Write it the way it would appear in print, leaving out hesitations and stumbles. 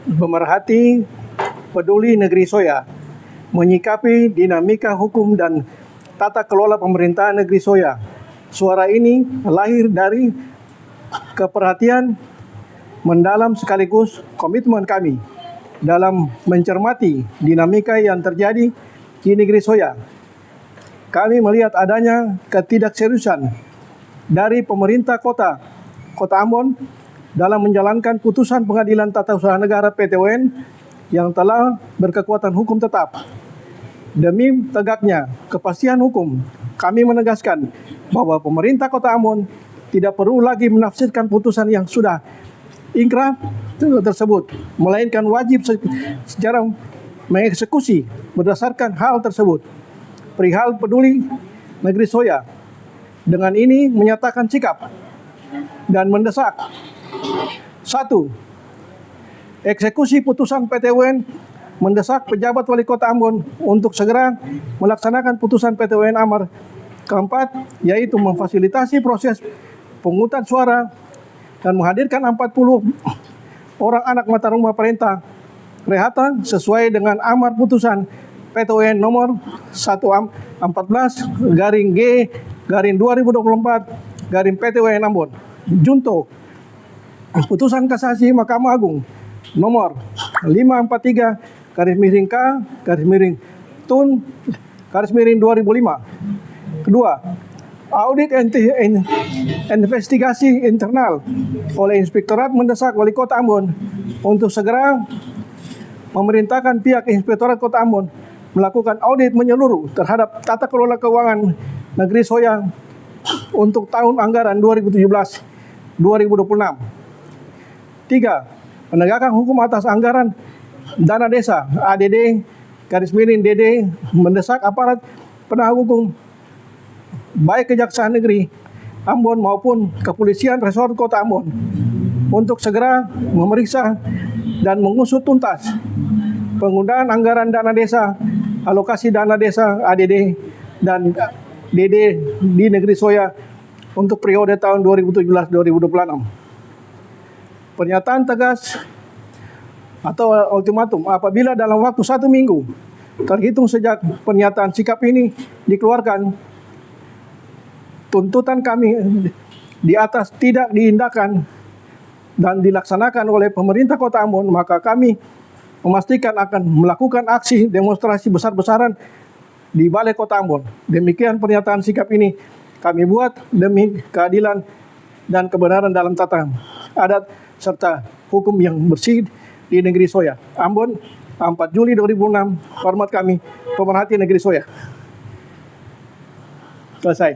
pemerhati peduli negeri Soya menyikapi dinamika hukum dan tata kelola pemerintahan negeri Soya. Suara ini lahir dari keperhatian mendalam sekaligus komitmen kami dalam mencermati dinamika yang terjadi di negeri Soya. Kami melihat adanya ketidakseriusan dari pemerintah kota Ambon dalam menjalankan putusan Pengadilan Tata Usaha Negara (PT-UN) yang telah berkekuatan hukum tetap. Demi tegaknya kepastian hukum, kami menegaskan bahwa pemerintah Kota Ambon tidak perlu lagi menafsirkan putusan yang sudah ingkrah tersebut, melainkan wajib secara mengeksekusi berdasarkan hal tersebut. Perihal peduli negeri Soya, dengan ini menyatakan sikap dan mendesak: 1. Eksekusi putusan PT-UN, mendesak pejabat wali kota Ambon untuk segera melaksanakan putusan PT-UN Amar. Keempat, yaitu memfasilitasi proses pemungutan suara dan menghadirkan 40 orang anak mata rumah perintah Rehata sesuai dengan amar putusan PT-UN nomor 114/G/2024 Ambon. Junto putusan kasasi Mahkamah Agung nomor 543/Tun/2005. Kedua, audit investigasi internal oleh Inspektorat mendesak Wali Kota Ambon untuk segera memerintahkan pihak Inspektorat Kota Ambon melakukan audit menyeluruh terhadap tata kelola keuangan negeri Soya untuk tahun anggaran 2017-2026. 3. Penegakan hukum atas anggaran dana desa ADD/DD mendesak aparat penegak hukum baik Kejaksaan Negeri Ambon maupun Kepolisian Resort Kota Ambon untuk segera memeriksa dan mengusut tuntas penggunaan anggaran dana desa, alokasi dana desa ADD dan DD di negeri Soya untuk periode tahun 2017-2026. Pernyataan tegas atau ultimatum: apabila dalam waktu 1 minggu terhitung sejak pernyataan sikap ini dikeluarkan, tuntutan kami di atas tidak diindahkan dan dilaksanakan oleh pemerintah Kota Ambon, maka kami memastikan akan melakukan aksi demonstrasi besar-besaran di Balai Kota Ambon. Demikian pernyataan sikap ini kami buat demi keadilan dan kebenaran dalam tata adat serta hukum yang bersih di negeri Soya. Ambon, 4 Juli 2006. Hormat kami, pemerhati negeri Soya. Selesai.